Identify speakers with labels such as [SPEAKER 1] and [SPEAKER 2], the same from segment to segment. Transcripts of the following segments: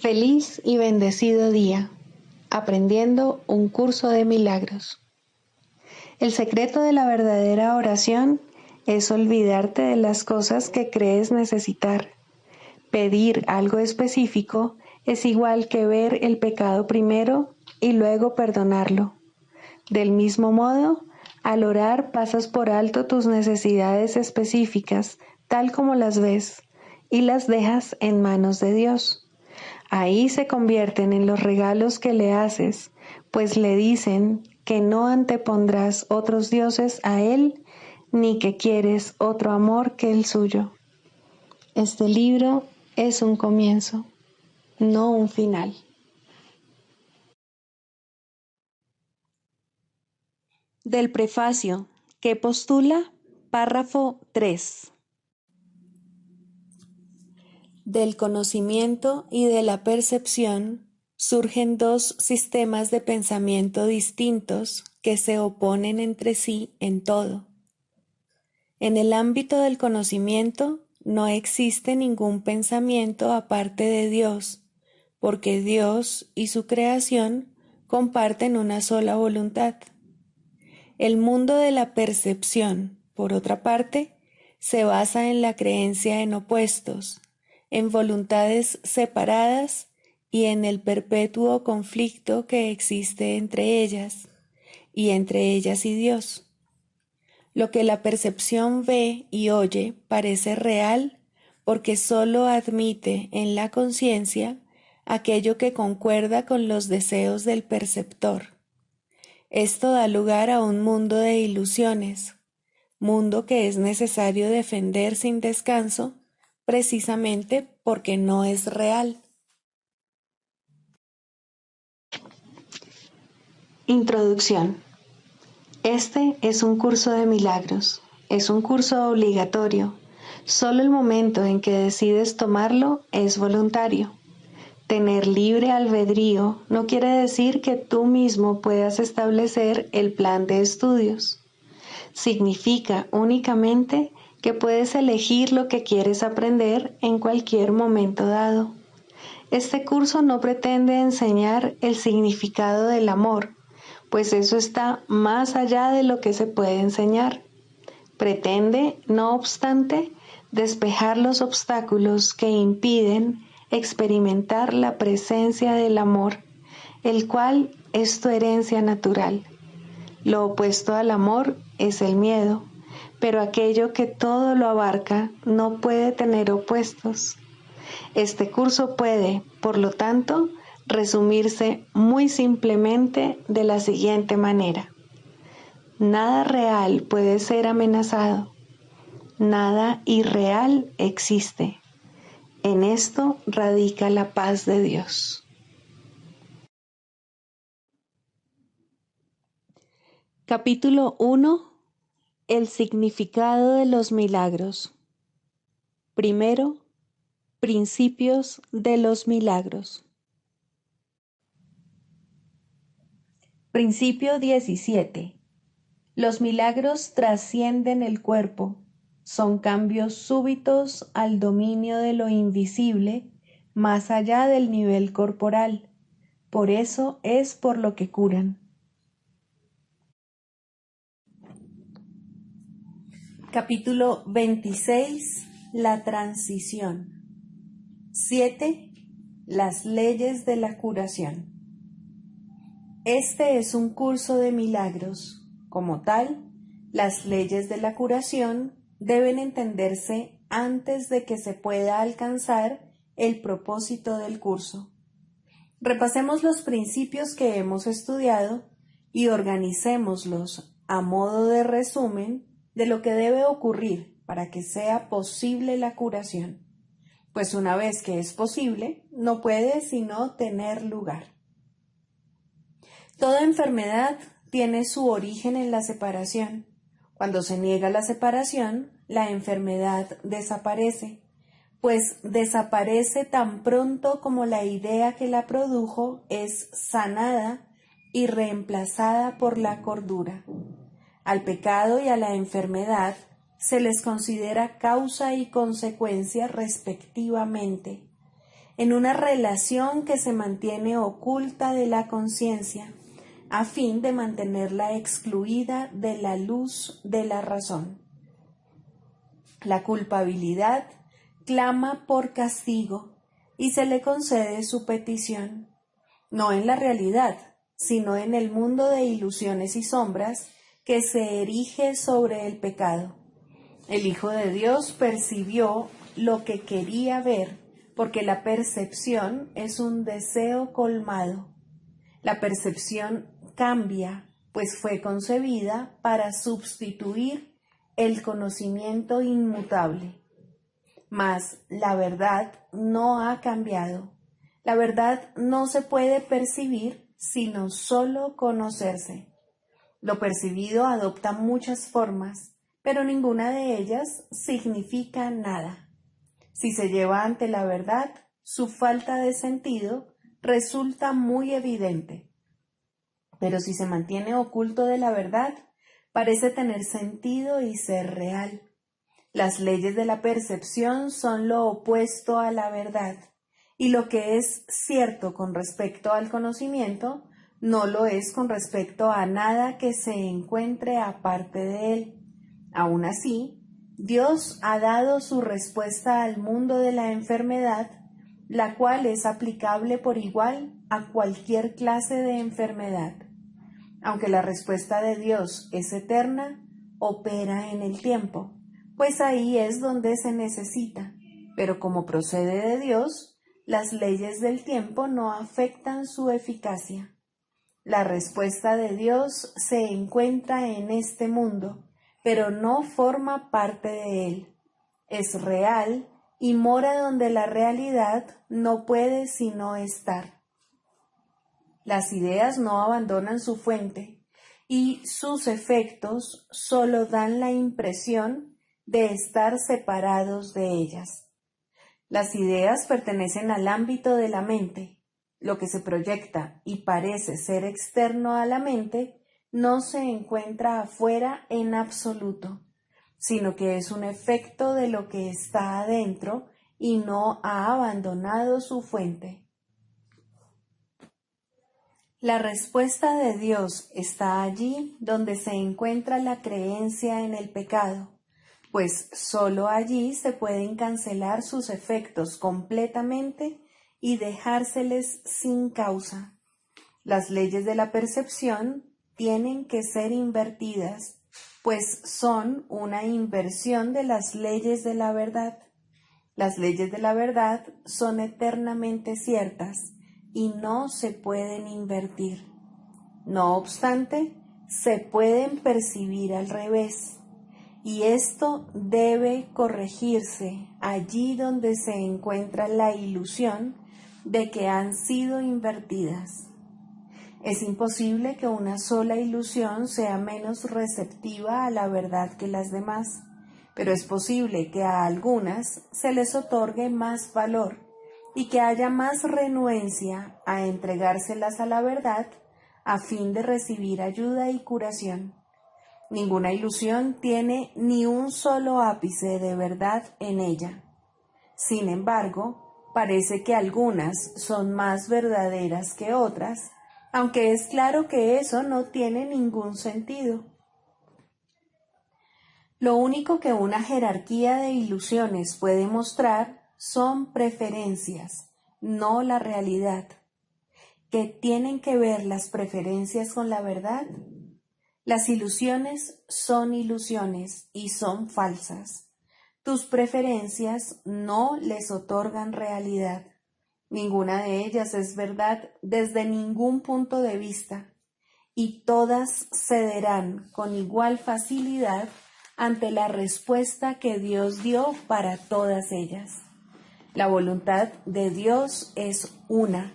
[SPEAKER 1] Feliz y bendecido día, aprendiendo un curso de milagros. El secreto de la verdadera oración es olvidarte de las cosas que crees necesitar. Pedir algo específico es igual que ver el pecado primero y luego perdonarlo. Del mismo modo, al orar pasas por alto tus necesidades específicas, tal como las ves, y las dejas en manos de Dios. Ahí se convierten en los regalos que le haces, pues le dicen que no antepondrás otros dioses a Él, ni que quieres otro amor que el suyo. Este libro es un comienzo, no un final. Del prefacio, que postula, párrafo 3. Del conocimiento y de la percepción surgen dos sistemas de pensamiento distintos que se oponen entre sí en todo. En el ámbito del conocimiento no existe ningún pensamiento aparte de Dios, porque Dios y su creación comparten una sola voluntad. El mundo de la percepción, por otra parte, se basa en la creencia en opuestos, en voluntades separadas y en el perpetuo conflicto que existe entre ellas y Dios. Lo que la percepción ve y oye parece real porque sólo admite en la conciencia aquello que concuerda con los deseos del perceptor. Esto da lugar a un mundo de ilusiones, mundo que es necesario defender sin descanso, precisamente porque no es real. Introducción. Este es un curso de milagros, es un curso obligatorio. Solo el momento en que decides tomarlo es voluntario. Tener libre albedrío no quiere decir que tú mismo puedas establecer el plan de estudios. Significa únicamente que puedes elegir lo que quieres aprender en cualquier momento dado. Este curso no pretende enseñar el significado del amor, pues eso está más allá de lo que se puede enseñar. Pretende, no obstante, despejar los obstáculos que impiden experimentar la presencia del amor, el cual es tu herencia natural. Lo opuesto al amor es el miedo, pero aquello que todo lo abarca no puede tener opuestos. Este curso puede, por lo tanto, resumirse muy simplemente de la siguiente manera. Nada real puede ser amenazado. Nada irreal existe. En esto radica la paz de Dios. Capítulo 1. El significado de los milagros. Primero, principios de los milagros. Principio 17. Los milagros trascienden el cuerpo, son cambios súbitos al dominio de lo invisible, más allá del nivel corporal. Por eso es por lo que curan. Capítulo 26. La transición. 7. Las leyes de la curación. Este es un curso de milagros. Como tal, las leyes de la curación deben entenderse antes de que se pueda alcanzar el propósito del curso. Repasemos los principios que hemos estudiado y organicémoslos a modo de resumen de lo que debe ocurrir para que sea posible la curación, pues una vez que es posible, no puede sino tener lugar. Toda enfermedad tiene su origen en la separación. Cuando se niega la separación, la enfermedad desaparece, pues desaparece tan pronto como la idea que la produjo es sanada y reemplazada por la cordura. Al pecado y a la enfermedad se les considera causa y consecuencia respectivamente. en una relación que se mantiene oculta de la conciencia, a fin de mantenerla excluida de la luz de la razón. La culpabilidad clama por castigo y se le concede su petición, no en la realidad, sino en el mundo de ilusiones y sombras que se erige sobre el pecado. El Hijo de Dios percibió lo que quería ver, porque la percepción es un deseo colmado. La percepción cambia, pues fue concebida para sustituir el conocimiento inmutable. Mas la verdad no ha cambiado. La verdad no se puede percibir, sino solo conocerse. Lo percibido adopta muchas formas, pero ninguna de ellas significa nada. Si se lleva ante la verdad, su falta de sentido resulta muy evidente. Pero si se mantiene oculto de la verdad, parece tener sentido y ser real. Las leyes de la percepción son lo opuesto a la verdad, y lo que es cierto con respecto al conocimiento, no lo es con respecto a nada que se encuentre aparte de él. Aún así, Dios ha dado su respuesta al mundo de la enfermedad, la cual es aplicable por igual a cualquier clase de enfermedad. Aunque la respuesta de Dios es eterna, opera en el tiempo, pues ahí es donde se necesita, pero como procede de Dios, las leyes del tiempo no afectan su eficacia. La respuesta de Dios se encuentra en este mundo, pero no forma parte de él. Es real y mora donde la realidad no puede sino estar. Las ideas no abandonan su fuente y sus efectos solo dan la impresión de estar separados de ellas. Las ideas pertenecen al ámbito de la mente. Lo que se proyecta y parece ser externo a la mente no se encuentra afuera en absoluto, sino que es un efecto de lo que está adentro y no ha abandonado su fuente. La respuesta de Dios está allí donde se encuentra la creencia en el pecado, pues sólo allí se pueden cancelar sus efectos completamente y dejárseles sin causa. Las leyes de la percepción tienen que ser invertidas, pues son una inversión de las leyes de la verdad. Las leyes de la verdad son eternamente ciertas y no se pueden invertir. No obstante, se pueden percibir al revés, y esto debe corregirse allí donde se encuentra la ilusión de que han sido invertidas. Es imposible que una sola ilusión sea menos receptiva a la verdad que las demás, pero es posible que a algunas se les otorgue más valor y que haya más renuencia a entregárselas a la verdad a fin de recibir ayuda y curación. Ninguna ilusión tiene ni un solo ápice de verdad en ella. Sin embargo, parece que algunas son más verdaderas que otras, aunque es claro que eso no tiene ningún sentido. Lo único que una jerarquía de ilusiones puede mostrar son preferencias, no la realidad. ¿Qué tienen que ver las preferencias con la verdad? Las ilusiones son ilusiones y son falsas. Tus preferencias no les otorgan realidad. Ninguna de ellas es verdad desde ningún punto de vista, y todas cederán con igual facilidad ante la respuesta que Dios dio para todas ellas. La voluntad de Dios es una,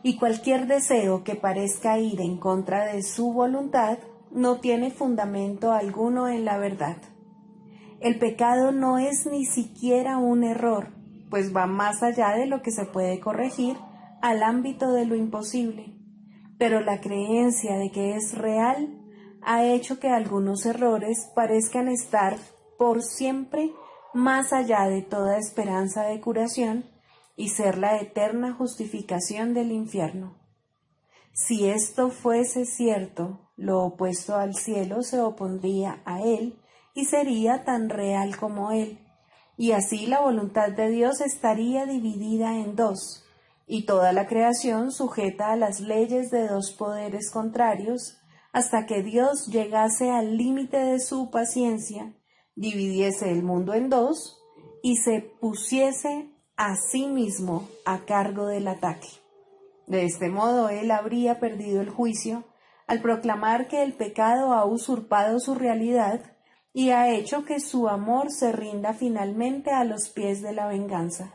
[SPEAKER 1] y cualquier deseo que parezca ir en contra de su voluntad no tiene fundamento alguno en la verdad. El pecado no es ni siquiera un error, pues va más allá de lo que se puede corregir al ámbito de lo imposible. Pero la creencia de que es real ha hecho que algunos errores parezcan estar por siempre más allá de toda esperanza de curación y ser la eterna justificación del infierno. Si esto fuese cierto, lo opuesto al cielo se opondría a él y sería tan real como él, y así la voluntad de Dios estaría dividida en dos, y toda la creación sujeta a las leyes de dos poderes contrarios, hasta que Dios llegase al límite de su paciencia, dividiese el mundo en dos y se pusiese a sí mismo a cargo del ataque. De este modo él habría perdido el juicio al proclamar que el pecado ha usurpado su realidad y ha hecho que su amor se rinda finalmente a los pies de la venganza.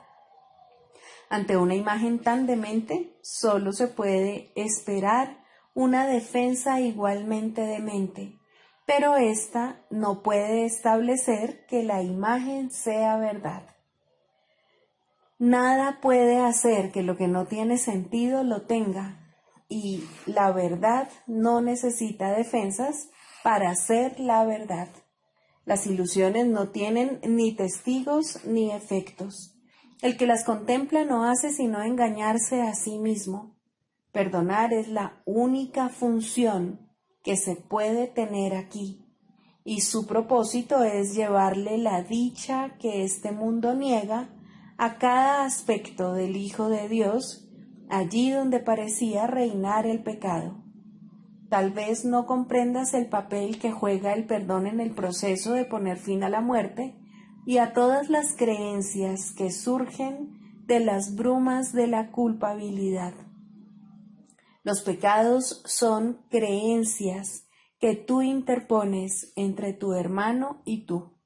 [SPEAKER 1] Ante una imagen tan demente, solo se puede esperar una defensa igualmente demente, pero ésta no puede establecer que la imagen sea verdad. Nada puede hacer que lo que no tiene sentido lo tenga, y la verdad no necesita defensas para ser la verdad. Las ilusiones no tienen ni testigos ni efectos. El que las contempla no hace sino engañarse a sí mismo. Perdonar es la única función que se puede tener aquí, y su propósito es llevarle la dicha que este mundo niega a cada aspecto del Hijo de Dios, allí donde parecía reinar el pecado. Tal vez no comprendas el papel que juega el perdón en el proceso de poner fin a la muerte y a todas las creencias que surgen de las brumas de la culpabilidad. Los pecados son creencias que tú interpones entre tu hermano y tú.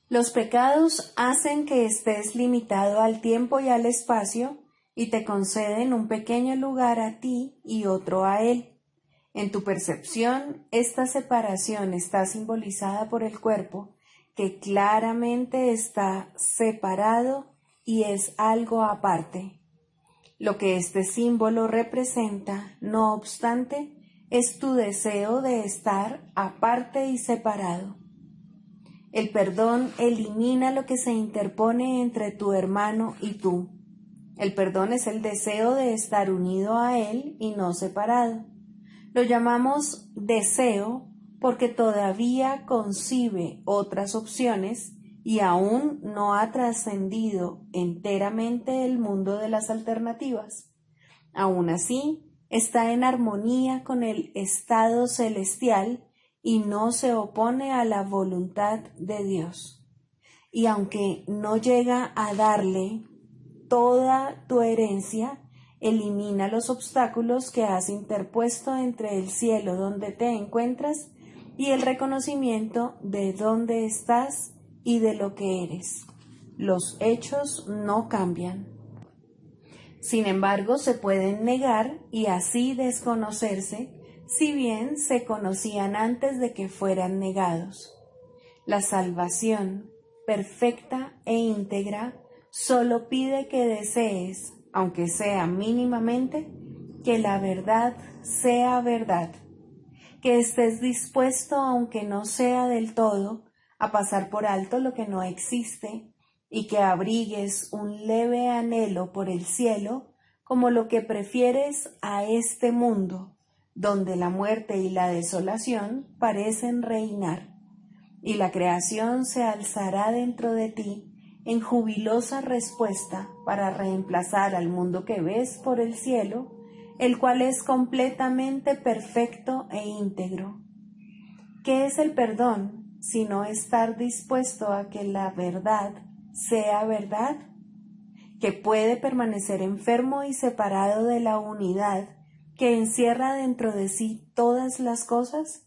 [SPEAKER 1] Los pecados hacen que estés limitado al tiempo y al espacio y te conceden un pequeño lugar a ti y otro a él. En tu percepción, esta separación está simbolizada por el cuerpo, que claramente está separado y es algo aparte. Lo que este símbolo representa, no obstante, es tu deseo de estar aparte y separado. El perdón elimina lo que se interpone entre tu hermano y tú. El perdón es el deseo de estar unido a él y no separado. Lo llamamos deseo porque todavía concibe otras opciones y aún no ha trascendido enteramente el mundo de las alternativas. Aún así, está en armonía con el estado celestial y no se opone a la voluntad de Dios. Y aunque no llega a darle toda tu herencia, elimina los obstáculos que has interpuesto entre el cielo donde te encuentras y el reconocimiento de dónde estás y de lo que eres. Los hechos no cambian. Sin embargo, se pueden negar y así desconocerse, si bien se conocían antes de que fueran negados. La salvación, perfecta e íntegra, solo pide que desees, aunque sea mínimamente, que la verdad sea verdad, que estés dispuesto, aunque no sea del todo, a pasar por alto lo que no existe, y que abrigues un leve anhelo por el cielo como lo que prefieres a este mundo, donde la muerte y la desolación parecen reinar, y la creación se alzará dentro de ti en jubilosa respuesta para reemplazar al mundo que ves por el cielo, el cual es completamente perfecto e íntegro. ¿Qué es el perdón sino estar dispuesto a que la verdad sea verdad? Que puede permanecer enfermo y separado de la unidad que encierra dentro de sí todas las cosas?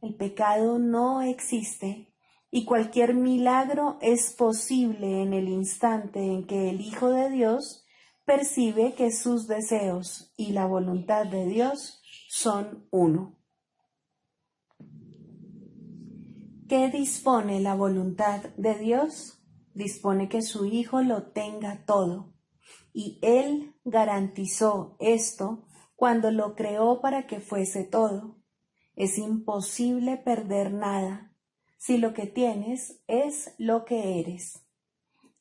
[SPEAKER 1] El pecado no existe y cualquier milagro es posible en el instante en que el Hijo de Dios percibe que sus deseos y la voluntad de Dios son uno. ¿Qué dispone la voluntad de Dios? Dispone que su Hijo lo tenga todo, y Él garantizó esto cuando lo creó para que fuese todo. Es imposible perder nada si lo que tienes es lo que eres.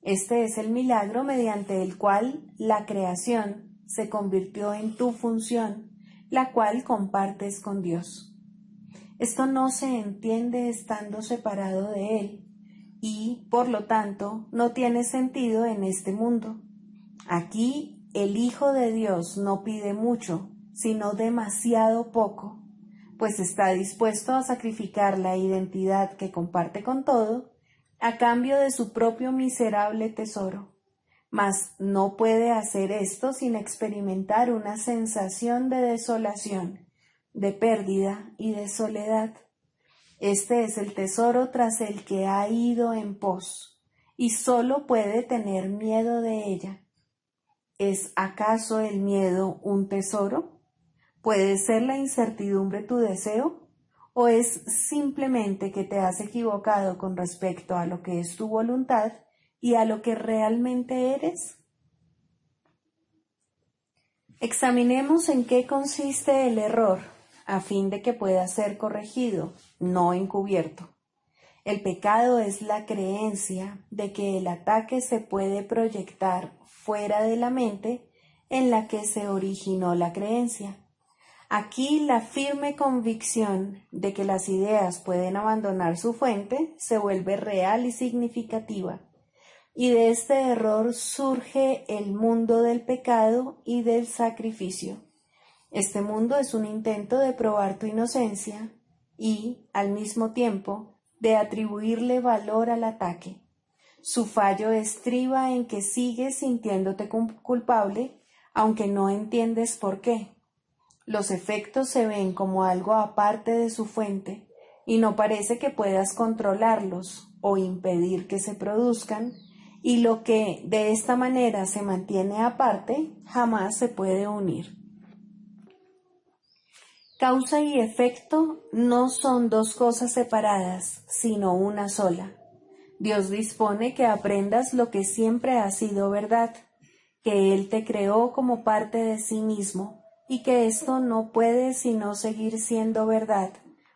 [SPEAKER 1] Este es el milagro mediante el cual la creación se convirtió en tu función, la cual compartes con Dios. Esto no se entiende estando separado de Él y, por lo tanto, no tiene sentido en este mundo. Aquí, el Hijo de Dios no pide mucho, sino demasiado poco, pues está dispuesto a sacrificar la identidad que comparte con todo a cambio de su propio miserable tesoro. Mas no puede hacer esto sin experimentar una sensación de desolación, de pérdida y de soledad. Este es el tesoro tras el que ha ido en pos, y solo puede tener miedo de ella. ¿Es acaso el miedo un tesoro? ¿Puede ser la incertidumbre tu deseo? ¿O es simplemente que te has equivocado con respecto a lo que es tu voluntad y a lo que realmente eres? Examinemos en qué consiste el error, a fin de que pueda ser corregido, no encubierto. El pecado es la creencia de que el ataque se puede proyectar fuera de la mente en la que se originó la creencia. Aquí la firme convicción de que las ideas pueden abandonar su fuente se vuelve real y significativa, y de este error surge el mundo del pecado y del sacrificio. Este mundo es un intento de probar tu inocencia y, al mismo tiempo, de atribuirle valor al ataque. Su fallo estriba en que sigues sintiéndote culpable, aunque no entiendes por qué. Los efectos se ven como algo aparte de su fuente y no parece que puedas controlarlos o impedir que se produzcan, y lo que de esta manera se mantiene aparte jamás se puede unir. Causa y efecto no son dos cosas separadas, sino una sola. Dios dispone que aprendas lo que siempre ha sido verdad, que Él te creó como parte de sí mismo, y que esto no puede sino seguir siendo verdad,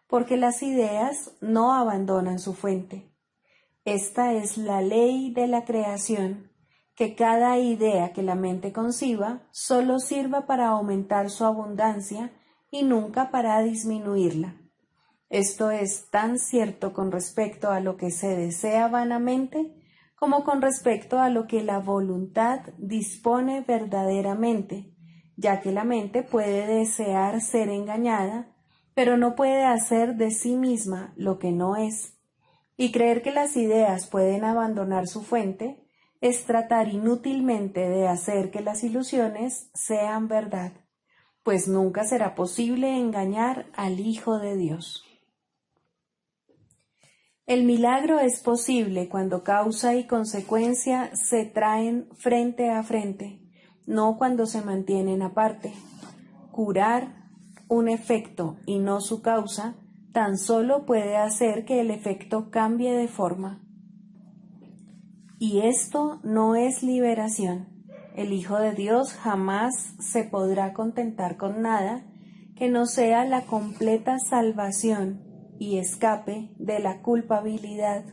[SPEAKER 1] porque las ideas no abandonan su fuente. Esta es la ley de la creación, que cada idea que la mente conciba solo sirva para aumentar su abundancia y nunca para disminuirla. Esto es tan cierto con respecto a lo que se desea vanamente como con respecto a lo que la voluntad dispone verdaderamente, ya que la mente puede desear ser engañada, pero no puede hacer de sí misma lo que no es. Y creer que las ideas pueden abandonar su fuente es tratar inútilmente de hacer que las ilusiones sean verdad, pues nunca será posible engañar al Hijo de Dios. El milagro es posible cuando causa y consecuencia se traen frente a frente, no cuando se mantienen aparte. Curar un efecto y no su causa tan solo puede hacer que el efecto cambie de forma. Y esto no es liberación. El Hijo de Dios jamás se podrá contentar con nada que no sea la completa salvación y escape de la culpabilidad,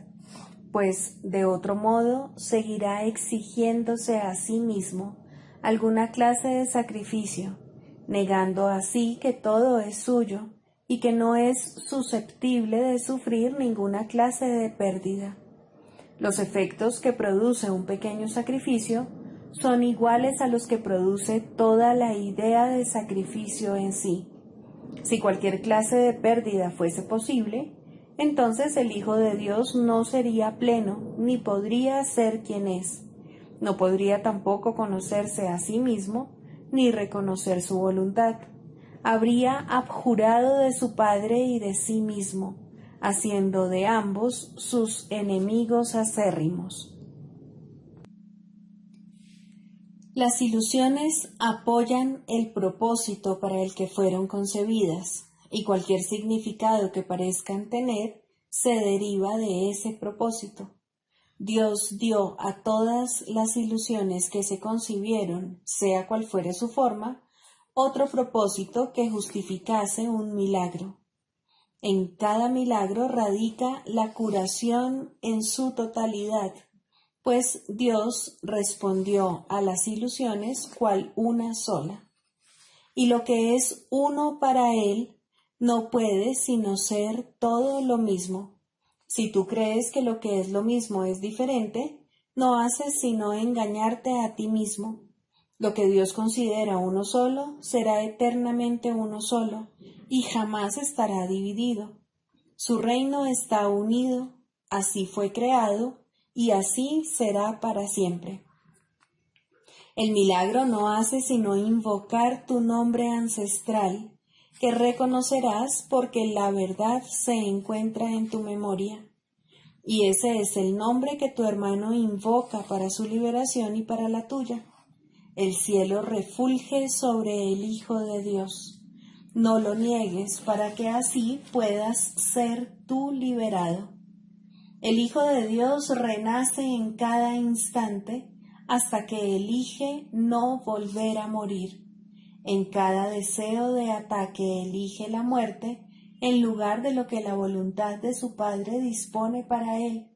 [SPEAKER 1] pues de otro modo seguirá exigiéndose a sí mismo alguna clase de sacrificio, negando así que todo es suyo y que no es susceptible de sufrir ninguna clase de pérdida. Los efectos que produce un pequeño sacrificio son iguales a los que produce toda la idea de sacrificio en sí. Si cualquier clase de pérdida fuese posible, entonces el Hijo de Dios no sería pleno, ni podría ser quien es. No podría tampoco conocerse a sí mismo, ni reconocer su voluntad. Habría abjurado de su Padre y de sí mismo, haciendo de ambos sus enemigos acérrimos. Las ilusiones apoyan el propósito para el que fueron concebidas, y cualquier significado que parezcan tener se deriva de ese propósito. Dios dio a todas las ilusiones que se concibieron, sea cual fuere su forma, otro propósito que justificase un milagro. En cada milagro radica la curación en su totalidad, pues Dios respondió a las ilusiones cual una sola. Y lo que es uno para Él no puede sino ser todo lo mismo. Si tú crees que lo que es lo mismo es diferente, no haces sino engañarte a ti mismo. Lo que Dios considera uno solo será eternamente uno solo y jamás estará dividido. Su reino está unido, así fue creado y así será para siempre. El milagro no hace sino invocar tu nombre ancestral, que reconocerás porque la verdad se encuentra en tu memoria. Y ese es el nombre que tu hermano invoca para su liberación y para la tuya. El cielo refulge sobre el Hijo de Dios. No lo niegues para que así puedas ser tú liberado. El Hijo de Dios renace en cada instante hasta que elige no volver a morir. En cada deseo de ataque elige la muerte en lugar de lo que la voluntad de su Padre dispone para él.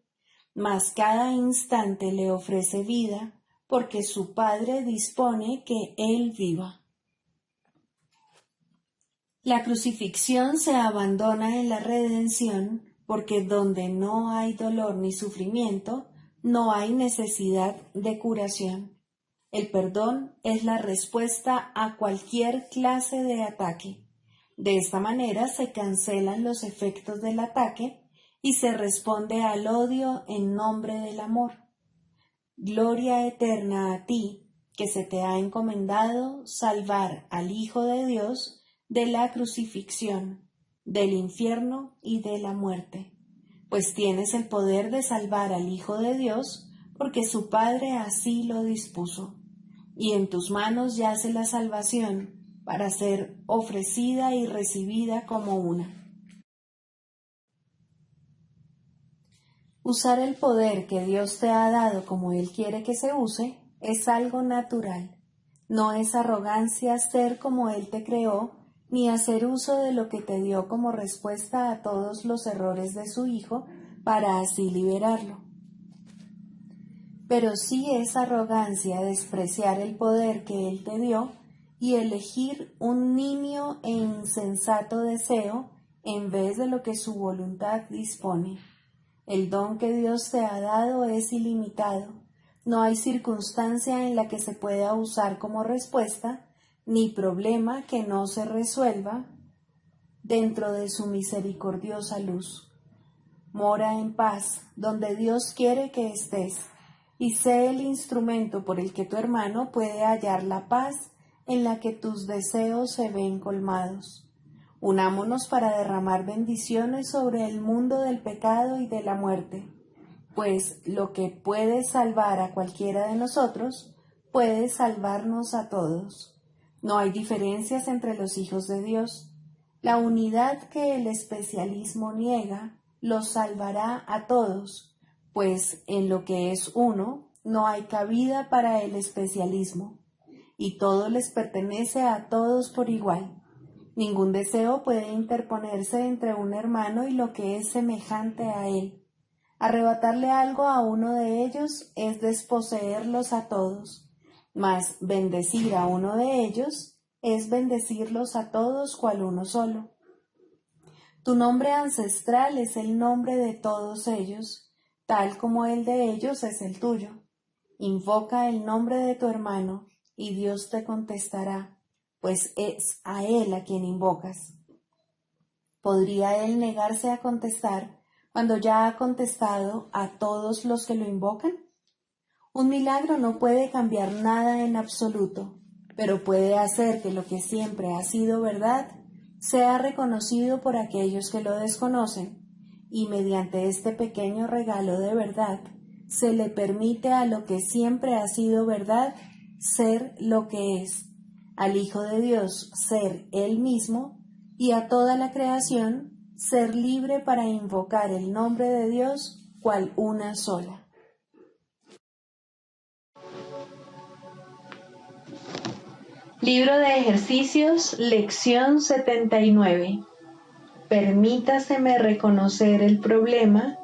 [SPEAKER 1] Mas cada instante le ofrece vida porque su Padre dispone que él viva. La crucifixión se abandona en la redención porque donde no hay dolor ni sufrimiento, no hay necesidad de curación. El perdón es la respuesta a cualquier clase de ataque. De esta manera se cancelan los efectos del ataque y se responde al odio en nombre del amor. Gloria eterna a ti, que se te ha encomendado salvar al Hijo de Dios de la crucifixión, del infierno y de la muerte, pues tienes el poder de salvar al Hijo de Dios, porque su Padre así lo dispuso, y en tus manos yace la salvación para ser ofrecida y recibida como una. Usar el poder que Dios te ha dado como Él quiere que se use es algo natural. No es arrogancia ser como Él te creó, ni hacer uso de lo que te dio como respuesta a todos los errores de su Hijo para así liberarlo. Pero sí es arrogancia despreciar el poder que Él te dio y elegir un nimio e insensato deseo en vez de lo que su voluntad dispone. El don que Dios te ha dado es ilimitado. No hay circunstancia en la que se pueda usar como respuesta, ni problema que no se resuelva dentro de su misericordiosa luz. Mora en paz donde Dios quiere que estés, y sé el instrumento por el que tu hermano puede hallar la paz en la que tus deseos se ven colmados. Unámonos para derramar bendiciones sobre el mundo del pecado y de la muerte, pues lo que puede salvar a cualquiera de nosotros, puede salvarnos a todos. No hay diferencias entre los hijos de Dios. La unidad que el especialismo niega los salvará a todos, pues en lo que es uno no hay cabida para el especialismo, y todo les pertenece a todos por igual. Ningún deseo puede interponerse entre un hermano y lo que es semejante a él. Arrebatarle algo a uno de ellos es desposeerlos a todos, mas bendecir a uno de ellos es bendecirlos a todos cual uno solo. Tu nombre ancestral es el nombre de todos ellos, tal como el de ellos es el tuyo. Invoca el nombre de tu hermano, y Dios te contestará, pues es a él a quien invocas. ¿Podría él negarse a contestar cuando ya ha contestado a todos los que lo invocan? Un milagro no puede cambiar nada en absoluto, pero puede hacer que lo que siempre ha sido verdad sea reconocido por aquellos que lo desconocen, y mediante este pequeño regalo de verdad se le permite a lo que siempre ha sido verdad ser lo que es, al Hijo de Dios ser Él mismo y a toda la creación ser libre para invocar el nombre de Dios cual una sola. Libro de ejercicios, lección 79. Permítaseme reconocer el problema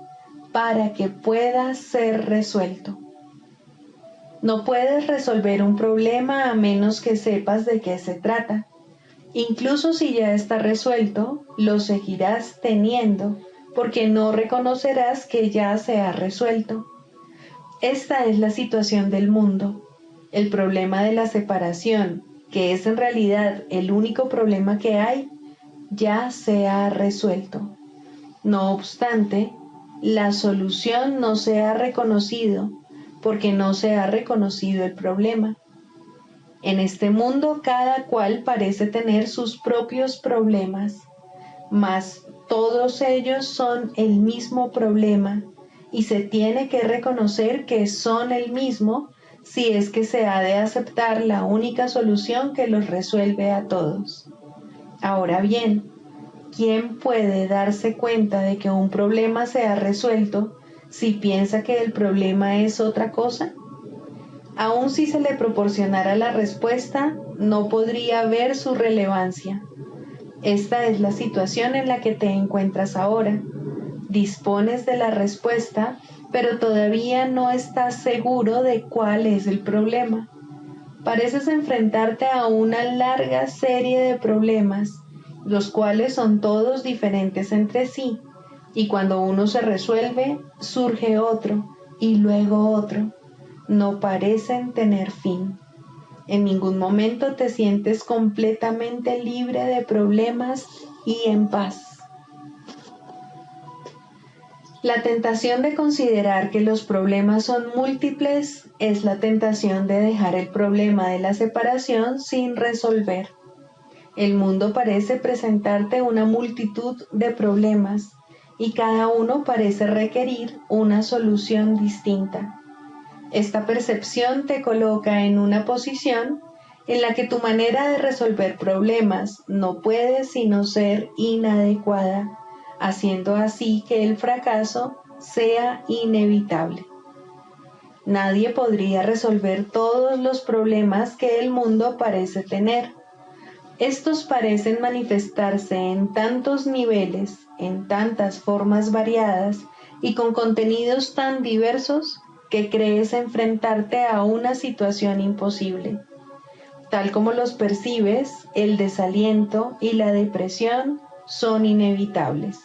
[SPEAKER 1] para que pueda ser resuelto. No puedes resolver un problema a menos que sepas de qué se trata. Incluso si ya está resuelto, lo seguirás teniendo, porque no reconocerás que ya se ha resuelto. Esta es la situación del mundo. El problema de la separación, que es en realidad el único problema que hay, ya se ha resuelto. No obstante, la solución no se ha reconocido, porque no se ha reconocido el problema. En este mundo cada cual parece tener sus propios problemas, mas todos ellos son el mismo problema y se tiene que reconocer que son el mismo si es que se ha de aceptar la única solución que los resuelve a todos. Ahora bien, ¿quién puede darse cuenta de que un problema se ha resuelto si piensa que el problema es otra cosa? Aun si se le proporcionara la respuesta, no podría ver su relevancia. Esta es la situación en la que te encuentras ahora. Dispones de la respuesta, pero todavía no estás seguro de cuál es el problema. Pareces enfrentarte a una larga serie de problemas, los cuales son todos diferentes entre sí, y cuando uno se resuelve, surge otro, y luego otro. No parecen tener fin. En ningún momento te sientes completamente libre de problemas y en paz. La tentación de considerar que los problemas son múltiples es la tentación de dejar el problema de la separación sin resolver. El mundo parece presentarte una multitud de problemas y cada uno parece requerir una solución distinta. Esta percepción te coloca en una posición en la que tu manera de resolver problemas no puede sino ser inadecuada, haciendo así que el fracaso sea inevitable. Nadie podría resolver todos los problemas que el mundo parece tener. Estos parecen manifestarse en tantos niveles, en tantas formas variadas y con contenidos tan diversos que crees enfrentarte a una situación imposible. Tal como los percibes, el desaliento y la depresión son inevitables.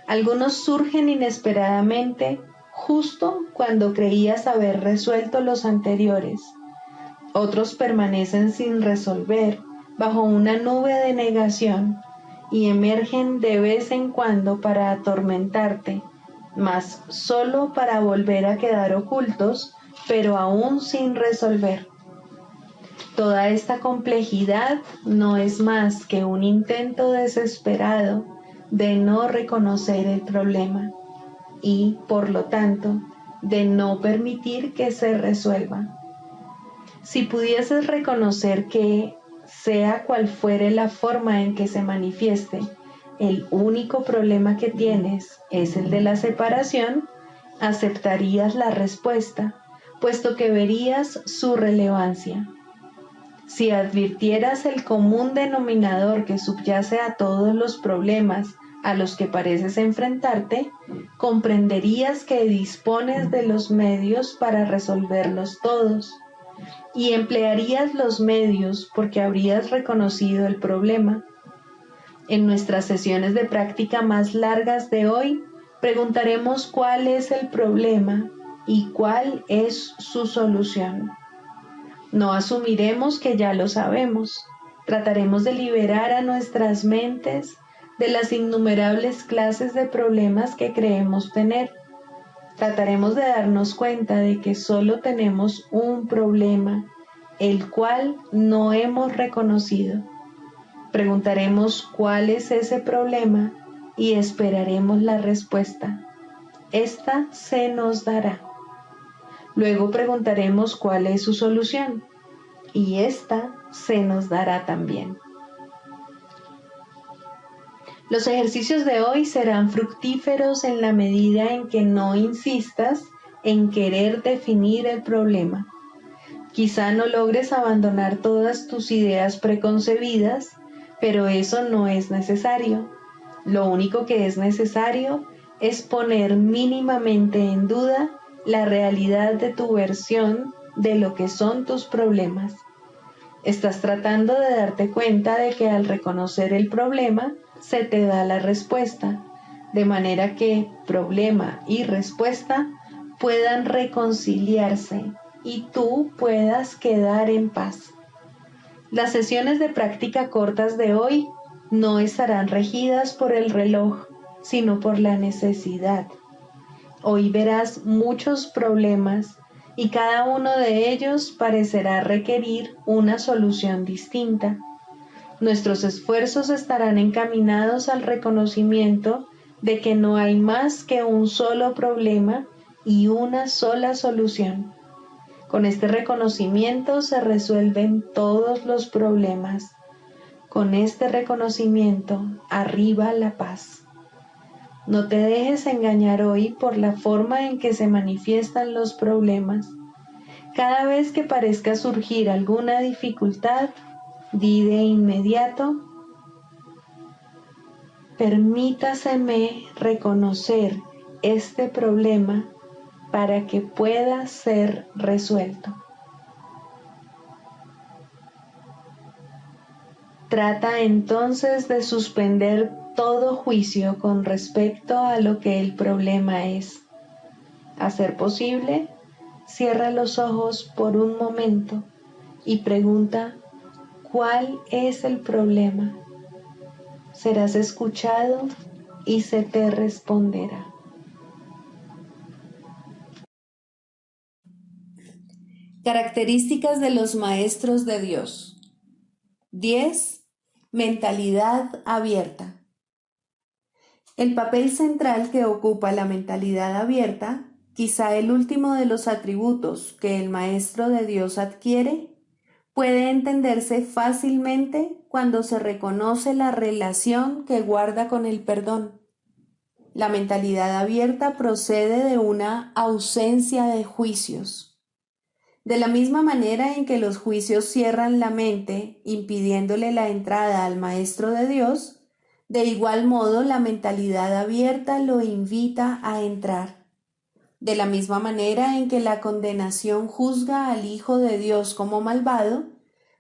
[SPEAKER 1] Algunos surgen inesperadamente justo cuando creías haber resuelto los anteriores. Otros permanecen sin resolver bajo una nube de negación y emergen de vez en cuando para atormentarte, mas solo para volver a quedar ocultos, pero aún sin resolver. Toda esta complejidad no es más que un intento desesperado de no reconocer el problema y, por lo tanto, de no permitir que se resuelva. Si pudieses reconocer que, sea cual fuere la forma en que se manifieste, el único problema que tienes es el de la separación, aceptarías la respuesta, puesto que verías su relevancia. Si advirtieras el común denominador que subyace a todos los problemas a los que pareces enfrentarte, comprenderías que dispones de los medios para resolverlos todos, y emplearías los medios porque habrías reconocido el problema. En nuestras sesiones de práctica más largas de hoy, preguntaremos cuál es el problema y cuál es su solución. No asumiremos que ya lo sabemos. Trataremos de liberar a nuestras mentes de las innumerables clases de problemas que creemos tener. Trataremos de darnos cuenta de que solo tenemos un problema, el cual no hemos reconocido. Preguntaremos cuál es ese problema y esperaremos la respuesta. Esta se nos dará. Luego preguntaremos cuál es su solución y esta se nos dará también. Los ejercicios de hoy serán fructíferos en la medida en que no insistas en querer definir el problema. Quizá no logres abandonar todas tus ideas preconcebidas, pero eso no es necesario. Lo único que es necesario es poner mínimamente en duda la realidad de tu versión de lo que son tus problemas. Estás tratando de darte cuenta de que al reconocer el problema se te da la respuesta, de manera que problema y respuesta puedan reconciliarse y tú puedas quedar en paz. Las sesiones de práctica cortas de hoy no estarán regidas por el reloj, sino por la necesidad. Hoy verás muchos problemas y cada uno de ellos parecerá requerir una solución distinta. Nuestros esfuerzos estarán encaminados al reconocimiento de que no hay más que un solo problema y una sola solución. Con este reconocimiento se resuelven todos los problemas. Con este reconocimiento arriba la paz. No te dejes engañar hoy por la forma en que se manifiestan los problemas. Cada vez que parezca surgir alguna dificultad, di de inmediato: permítaseme reconocer este problema para que pueda ser resuelto. Trata entonces de suspender todo juicio con respecto a lo que el problema es. A ser posible, cierra los ojos por un momento y pregunta: ¿cuál es el problema? Serás escuchado y se te responderá. Características de los maestros de Dios. 10. Mentalidad abierta. El papel central que ocupa la mentalidad abierta, quizá el último de los atributos que el maestro de Dios adquiere, puede entenderse fácilmente cuando se reconoce la relación que guarda con el perdón. La mentalidad abierta procede de una ausencia de juicios. De la misma manera en que los juicios cierran la mente, impidiéndole la entrada al Maestro de Dios, de igual modo la mentalidad abierta lo invita a entrar. De la misma manera en que la condenación juzga al Hijo de Dios como malvado,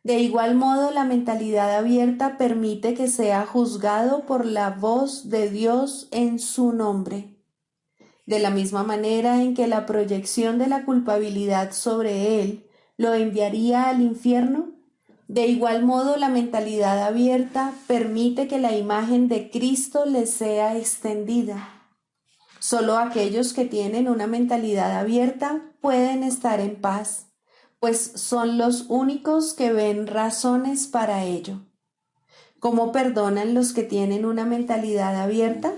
[SPEAKER 1] de igual modo la mentalidad abierta permite que sea juzgado por la voz de Dios en su nombre. De la misma manera en que la proyección de la culpabilidad sobre él lo enviaría al infierno, de igual modo la mentalidad abierta permite que la imagen de Cristo le sea extendida. Solo aquellos que tienen una mentalidad abierta pueden estar en paz, pues son los únicos que ven razones para ello. ¿Cómo perdonan los que tienen una mentalidad abierta?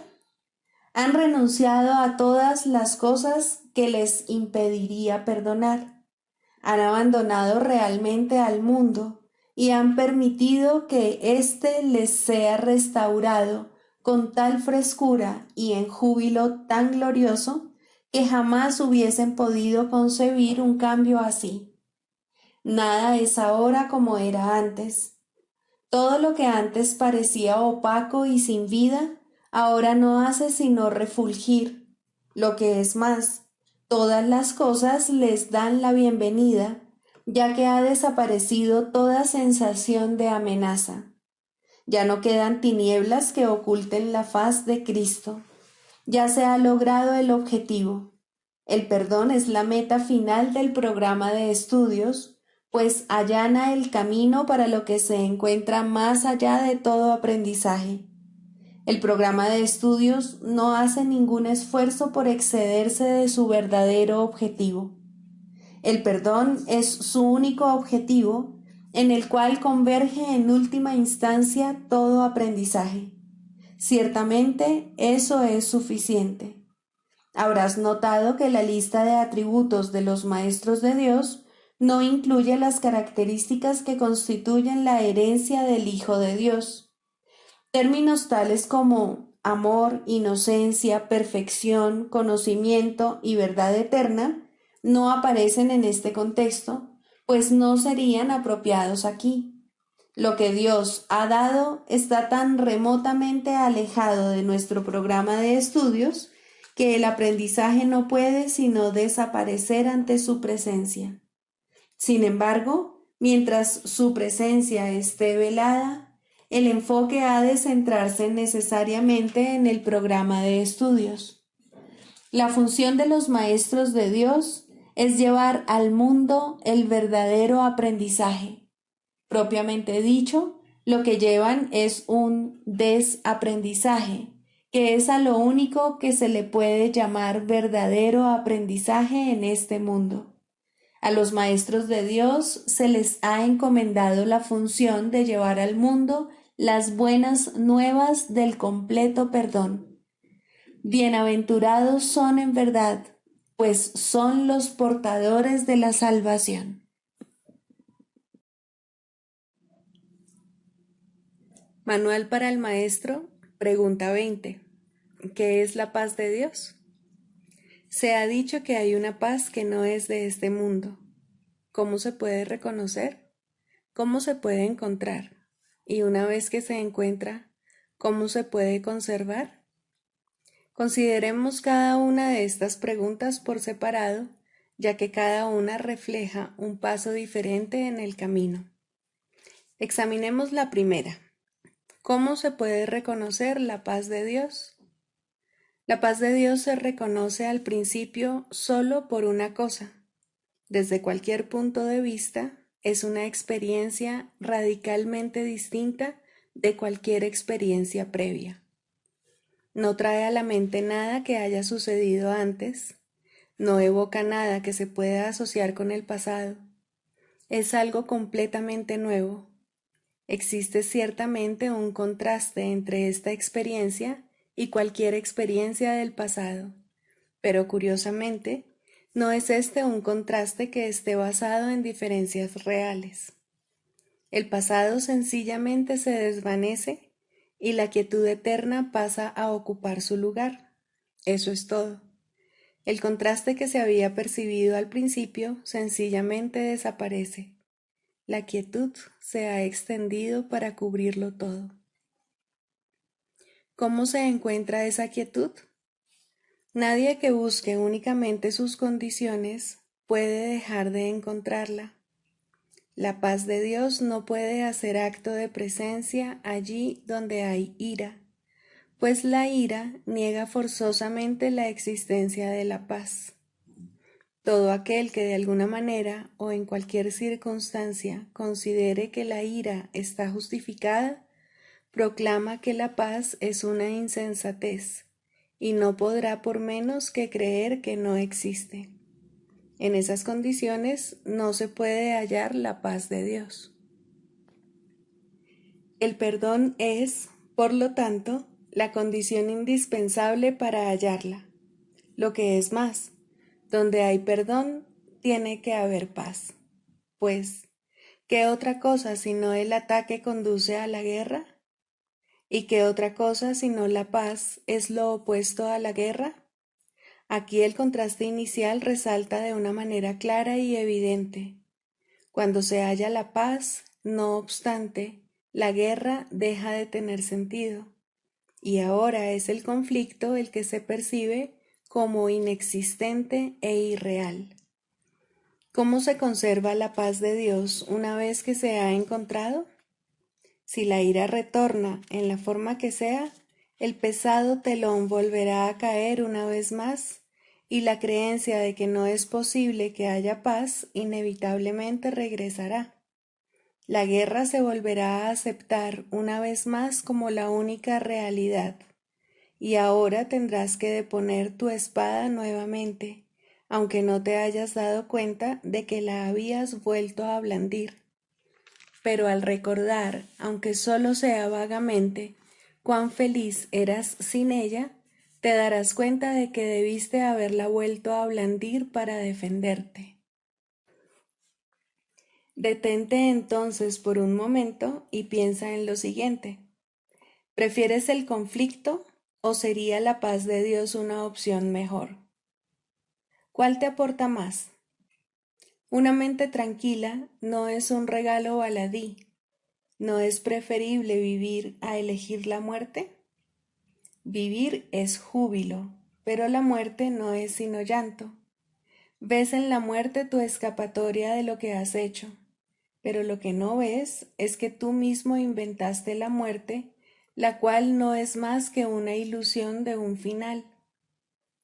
[SPEAKER 1] Han renunciado a todas las cosas que les impediría perdonar. Han abandonado realmente al mundo y han permitido que éste les sea restaurado con tal frescura y en júbilo tan glorioso que jamás hubiesen podido concebir un cambio así. Nada es ahora como era antes. Todo lo que antes parecía opaco y sin vida, ahora no hace sino refulgir. Lo que es más, todas las cosas les dan la bienvenida, ya que ha desaparecido toda sensación de amenaza. Ya no quedan tinieblas que oculten la faz de Cristo. Ya se ha logrado el objetivo. El perdón es la meta final del programa de estudios, pues allana el camino para lo que se encuentra más allá de todo aprendizaje. El programa de estudios no hace ningún esfuerzo por excederse de su verdadero objetivo. El perdón es su único objetivo, en el cual converge en última instancia todo aprendizaje. Ciertamente, eso es suficiente. Habrás notado que la lista de atributos de los maestros de Dios no incluye las características que constituyen la herencia del Hijo de Dios. Términos tales como amor, inocencia, perfección, conocimiento y verdad eterna no aparecen en este contexto, pues no serían apropiados aquí. Lo que Dios ha dado está tan remotamente alejado de nuestro programa de estudios que el aprendizaje no puede sino desaparecer ante su presencia. Sin embargo, mientras su presencia esté velada, el enfoque ha de centrarse necesariamente en el programa de estudios. La función de los maestros de Dios es llevar al mundo el verdadero aprendizaje. Propiamente dicho, lo que llevan es un desaprendizaje, que es a lo único que se le puede llamar verdadero aprendizaje en este mundo. A los maestros de Dios se les ha encomendado la función de llevar al mundo las buenas nuevas del completo perdón. Bienaventurados son en verdad, pues son los portadores de la salvación. Manual para el maestro, pregunta 20. ¿Qué es la paz de Dios? Se ha dicho que hay una paz que no es de este mundo. ¿Cómo se puede reconocer? ¿Cómo se puede encontrar? Y una vez que se encuentra, ¿cómo se puede conservar? Consideremos cada una de estas preguntas por separado, ya que cada una refleja un paso diferente en el camino. Examinemos la primera. ¿Cómo se puede reconocer la paz de Dios? La paz de Dios se reconoce al principio solo por una cosa. Desde cualquier punto de vista, es una experiencia radicalmente distinta de cualquier experiencia previa. No trae a la mente nada que haya sucedido antes, no evoca nada que se pueda asociar con el pasado. Es algo completamente nuevo. Existe ciertamente un contraste entre esta experiencia y cualquier experiencia del pasado, pero curiosamente, no es este un contraste que esté basado en diferencias reales. El pasado sencillamente se desvanece y la quietud eterna pasa a ocupar su lugar. Eso es todo. El contraste que se había percibido al principio sencillamente desaparece. La quietud se ha extendido para cubrirlo todo. ¿Cómo se encuentra esa quietud? Nadie que busque únicamente sus condiciones puede dejar de encontrarla. La paz de Dios no puede hacer acto de presencia allí donde hay ira, pues la ira niega forzosamente la existencia de la paz. Todo aquel que de alguna manera o en cualquier circunstancia considere que la ira está justificada, proclama que la paz es una insensatez y no podrá por menos que creer que no existe. En esas condiciones no se puede hallar la paz de Dios. El perdón es, por lo tanto, la condición indispensable para hallarla. Lo que es más, donde hay perdón, tiene que haber paz. Pues, ¿qué otra cosa sino el ataque conduce a la guerra? ¿Y qué otra cosa sino la paz es lo opuesto a la guerra? Aquí el contraste inicial resalta de una manera clara y evidente. Cuando se halla la paz, no obstante, la guerra deja de tener sentido, y ahora es el conflicto el que se percibe como inexistente e irreal. ¿Cómo se conserva la paz de Dios una vez que se ha encontrado? Si la ira retorna en la forma que sea, el pesado telón volverá a caer una vez más y la creencia de que no es posible que haya paz inevitablemente regresará. La guerra se volverá a aceptar una vez más como la única realidad, y ahora tendrás que deponer tu espada nuevamente, aunque no te hayas dado cuenta de que la habías vuelto a blandir. Pero al recordar, aunque solo sea vagamente, cuán feliz eras sin ella, te darás cuenta de que debiste haberla vuelto a blandir para defenderte. Detente entonces por un momento y piensa en lo siguiente. ¿Prefieres el conflicto o sería la paz de Dios una opción mejor? ¿Cuál te aporta más? Una mente tranquila no es un regalo baladí. ¿No es preferible vivir a elegir la muerte? Vivir es júbilo, pero la muerte no es sino llanto. Ves en la muerte tu escapatoria de lo que has hecho, pero lo que no ves es que tú mismo inventaste la muerte, la cual no es más que una ilusión de un final.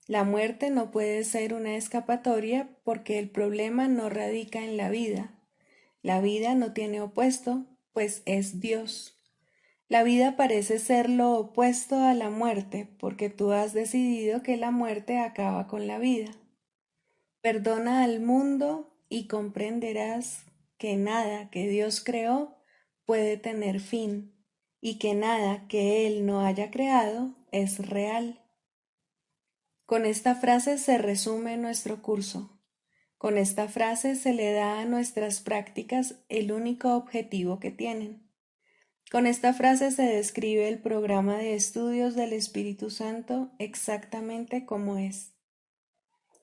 [SPEAKER 1] La muerte no puede ser una escapatoria porque el problema no radica en la vida. La vida no tiene opuesto, pues es Dios. La vida parece ser lo opuesto a la muerte porque tú has decidido que la muerte acaba con la vida. Perdona al mundo y comprenderás que nada que Dios creó puede tener fin y que nada que Él no haya creado es real. Con esta frase se resume nuestro curso. Con esta frase se le da a nuestras prácticas el único objetivo que tienen. Con esta frase se describe el programa de estudios del Espíritu Santo exactamente como es.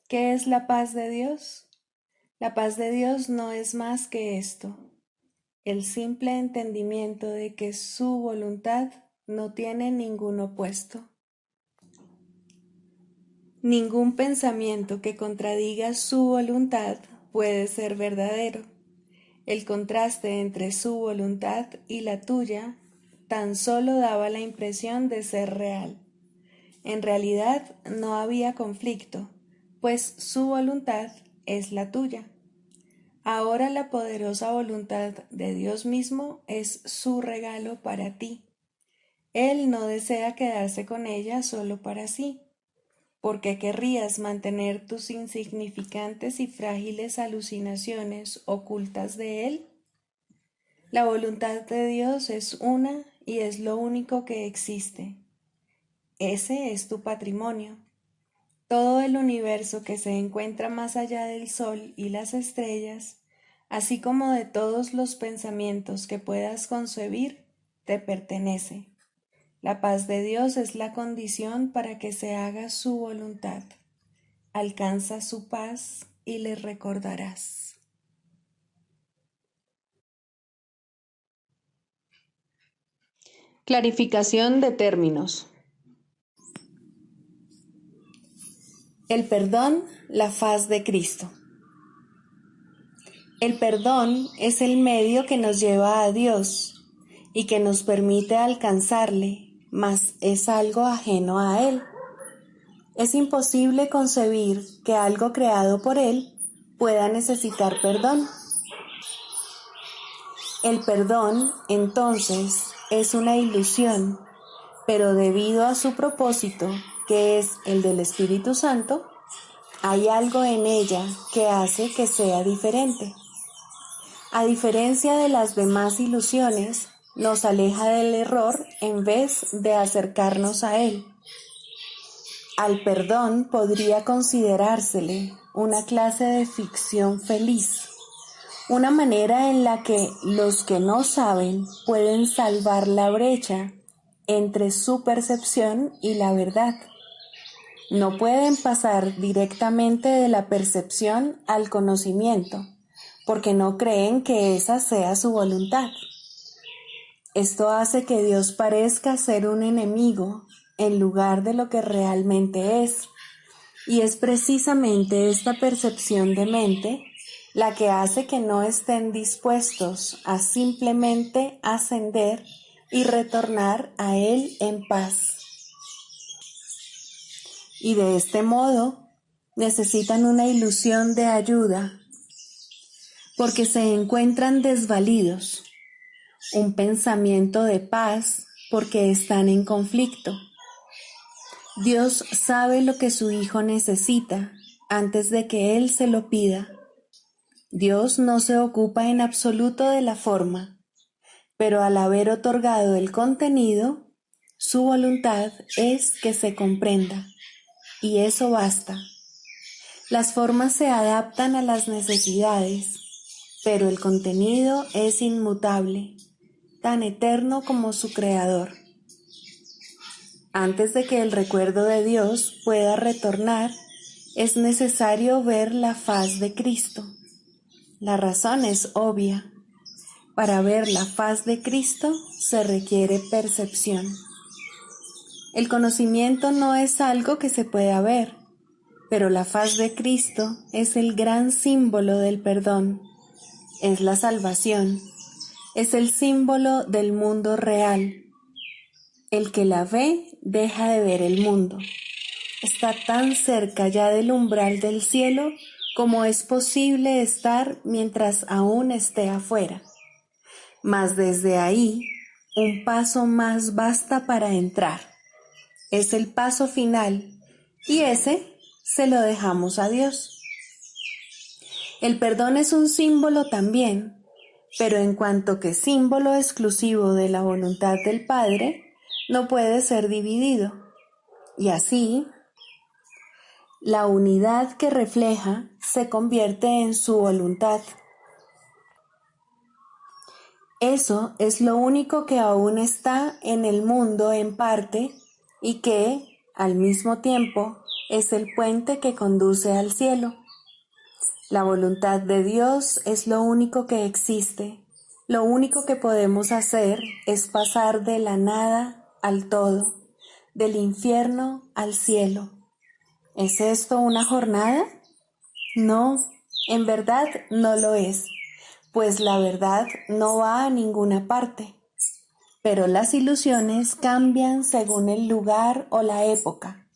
[SPEAKER 1] ¿Qué es la paz de Dios? La paz de Dios no es más que esto, el simple entendimiento de que su voluntad no tiene ningún opuesto. Ningún pensamiento que contradiga su voluntad puede ser verdadero. El contraste entre su voluntad y la tuya tan solo daba la impresión de ser real. En realidad no había conflicto, pues su voluntad es la tuya. Ahora la poderosa voluntad de Dios mismo es su regalo para ti. Él no desea quedarse con ella solo para sí. ¿Por qué querrías mantener tus insignificantes y frágiles alucinaciones ocultas de Él? La voluntad de Dios es una y es lo único que existe. Ese es tu patrimonio. Todo el universo que se encuentra más allá del sol y las estrellas, así como de todos los pensamientos que puedas concebir, te pertenece. La paz de Dios es la condición para que se haga su voluntad. Alcanza su paz y le recordarás. Clarificación de términos. El perdón, la faz de Cristo. El perdón es el medio que nos lleva a Dios y que nos permite alcanzarle, mas es algo ajeno a Él. Es imposible concebir que algo creado por Él pueda necesitar perdón. El perdón, entonces, es una ilusión, pero debido a su propósito, que es el del Espíritu Santo, hay algo en ella que hace que sea diferente. A diferencia de las demás ilusiones, nos aleja del error en vez de acercarnos a él. Al perdón podría considerársele una clase de ficción feliz, una manera en la que los que no saben pueden salvar la brecha entre su percepción y la verdad. No pueden pasar directamente de la percepción al conocimiento, porque no creen que esa sea su voluntad. Esto hace que Dios parezca ser un enemigo en lugar de lo que realmente es, y es precisamente esta percepción de mente la que hace que no estén dispuestos a simplemente ascender y retornar a Él en paz. Y de este modo necesitan una ilusión de ayuda, porque se encuentran desvalidos, un pensamiento de paz porque están en conflicto. Dios sabe lo que su Hijo necesita antes de que Él se lo pida. Dios no se ocupa en absoluto de la forma, pero al haber otorgado el contenido, su voluntad es que se comprenda, y eso basta. Las formas se adaptan a las necesidades, pero el contenido es inmutable, tan eterno como su creador. Antes de que el recuerdo de Dios pueda retornar, es necesario ver la faz de Cristo. La razón es obvia. Para ver la faz de Cristo se requiere percepción. El conocimiento no es algo que se pueda ver, pero la faz de Cristo es el gran símbolo del perdón, es la salvación, es el símbolo del mundo real. El que la ve deja de ver el mundo. Está tan cerca ya del umbral del cielo como es posible estar mientras aún esté afuera. Mas desde ahí, un paso más basta para entrar. Es el paso final y ese se lo dejamos a Dios. El perdón es un símbolo también, pero en cuanto que símbolo exclusivo de la voluntad del Padre, no puede ser dividido. Y así, la unidad que refleja se convierte en su voluntad. Eso es lo único que aún está en el mundo en parte y que, al mismo tiempo, es el puente que conduce al cielo. La voluntad de Dios es lo único que existe. Lo único que podemos hacer es pasar de la nada al todo, del infierno al cielo. ¿Es esto una jornada? No, en verdad no lo es, pues la verdad no va a ninguna parte. Pero las ilusiones cambian según el lugar o la época.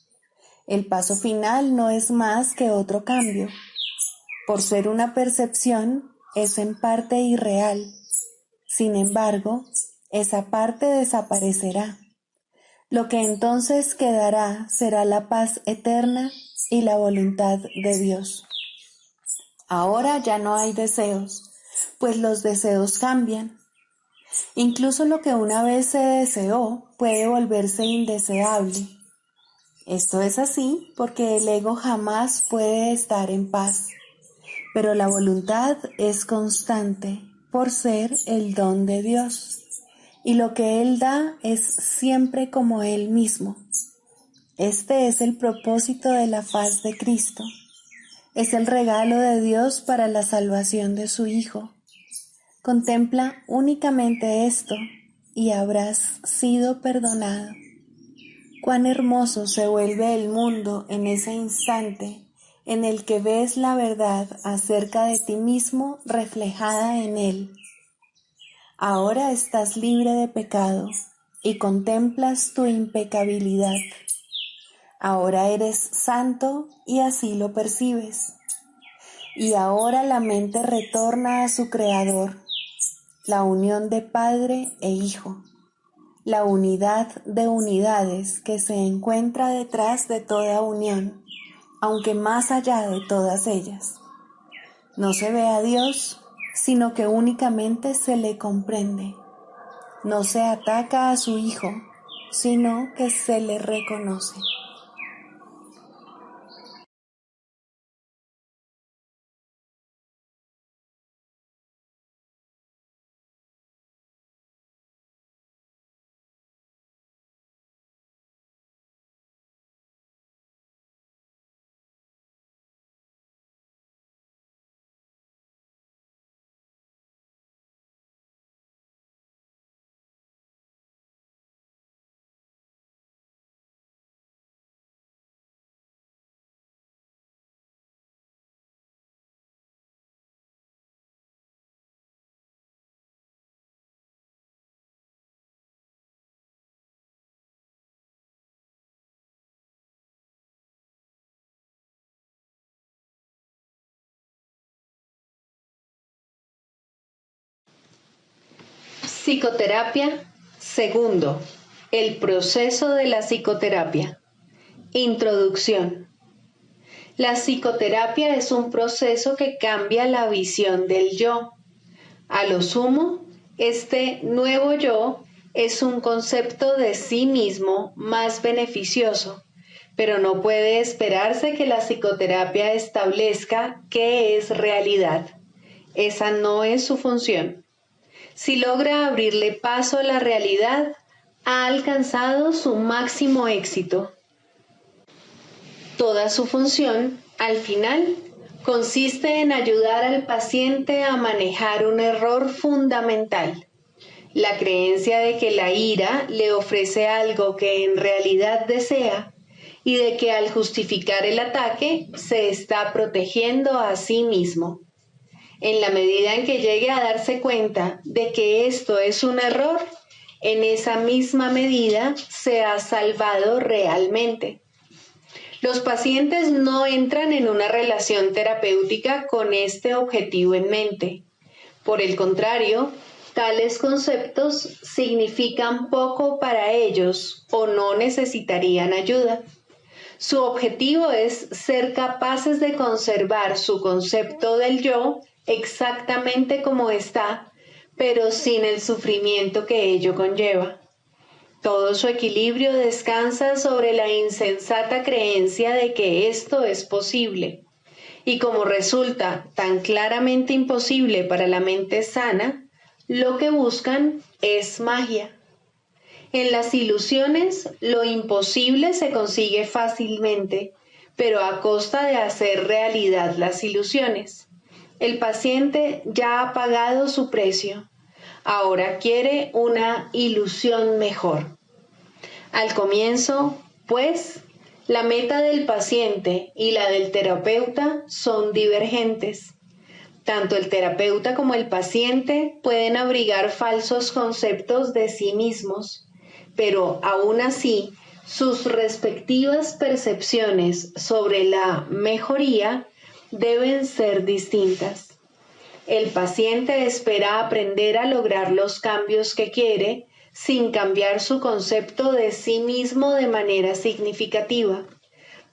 [SPEAKER 1] El paso final no es más que otro cambio. Por ser una percepción, es en parte irreal. Sin embargo, esa parte desaparecerá. Lo que entonces quedará será la paz eterna y la voluntad de Dios. Ahora ya no hay deseos, pues los deseos cambian. Incluso lo que una vez se deseó puede volverse indeseable. Esto es así porque el ego jamás puede estar en paz, pero la voluntad es constante por ser el don de Dios, y lo que Él da es siempre como Él mismo. Este es el propósito de la faz de Cristo. Es el regalo de Dios para la salvación de su Hijo. Contempla únicamente esto y habrás sido perdonado. Cuán hermoso se vuelve el mundo en ese instante en el que ves la verdad acerca de ti mismo reflejada en Él. Ahora estás libre de pecado y contemplas tu impecabilidad. Ahora eres santo y así lo percibes. Y ahora la mente retorna a su Creador, la unión de Padre e Hijo, la unidad de unidades que se encuentra detrás de toda unión, aunque más allá de todas ellas. No se ve a Dios, sino que únicamente se le comprende. No se ataca a su Hijo, sino que se le reconoce. Psicoterapia, segundo, el proceso de la psicoterapia. Introducción. La psicoterapia es un proceso que cambia la visión del yo. A lo sumo, este nuevo yo es un concepto de sí mismo más beneficioso, pero no puede esperarse que la psicoterapia establezca qué es realidad. Esa no es su función. Si logra abrirle paso a la realidad, ha alcanzado su máximo éxito. Toda su función, al final, consiste en ayudar al paciente a manejar un error fundamental: la creencia de que la ira le ofrece algo que en realidad desea y de que al justificar el ataque se está protegiendo a sí mismo. En la medida en que llegue a darse cuenta de que esto es un error, en esa misma medida se ha salvado realmente. Los pacientes no entran en una relación terapéutica con este objetivo en mente. Por el contrario, tales conceptos significan poco para ellos o no necesitarían ayuda. Su objetivo es ser capaces de conservar su concepto del yo exactamente como está, pero sin el sufrimiento que ello conlleva. Todo su equilibrio descansa sobre la insensata creencia de que esto es posible. Y como resulta tan claramente imposible para la mente sana, lo que buscan es magia. En las ilusiones, lo imposible se consigue fácilmente, pero a costa de hacer realidad las ilusiones. El paciente ya ha pagado su precio. Ahora quiere una ilusión mejor. Al comienzo, pues, la meta del paciente y la del terapeuta son divergentes. Tanto el terapeuta como el paciente pueden abrigar falsos conceptos de sí mismos, pero aún así, sus respectivas percepciones sobre la mejoría deben ser distintas. El paciente espera aprender a lograr los cambios que quiere sin cambiar su concepto de sí mismo de manera significativa.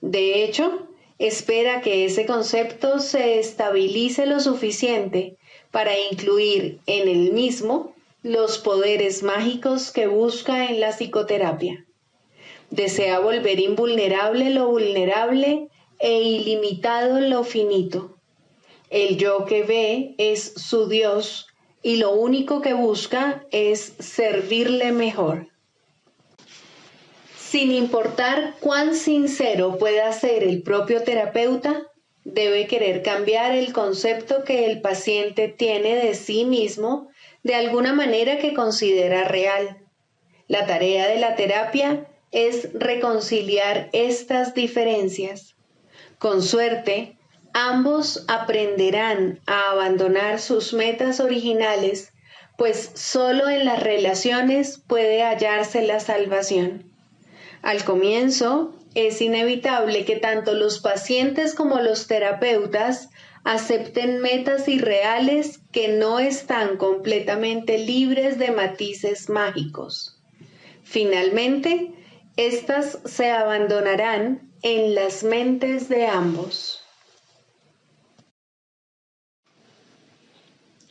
[SPEAKER 1] De hecho, espera que ese concepto se estabilice lo suficiente para incluir en él mismo los poderes mágicos que busca en la psicoterapia. Desea volver invulnerable lo vulnerable e ilimitado lo finito. El yo que ve es su Dios y lo único que busca es servirle mejor. Sin importar cuán sincero pueda ser el propio terapeuta, debe querer cambiar el concepto que el paciente tiene de sí mismo de alguna manera que considera real. La tarea de la terapia es reconciliar estas diferencias. Con suerte, ambos aprenderán a abandonar sus metas originales, pues solo en las relaciones puede hallarse la salvación. Al comienzo, es inevitable que tanto los pacientes como los terapeutas acepten metas irreales que no están completamente libres de matices mágicos. Finalmente, estas se abandonarán en las mentes de ambos.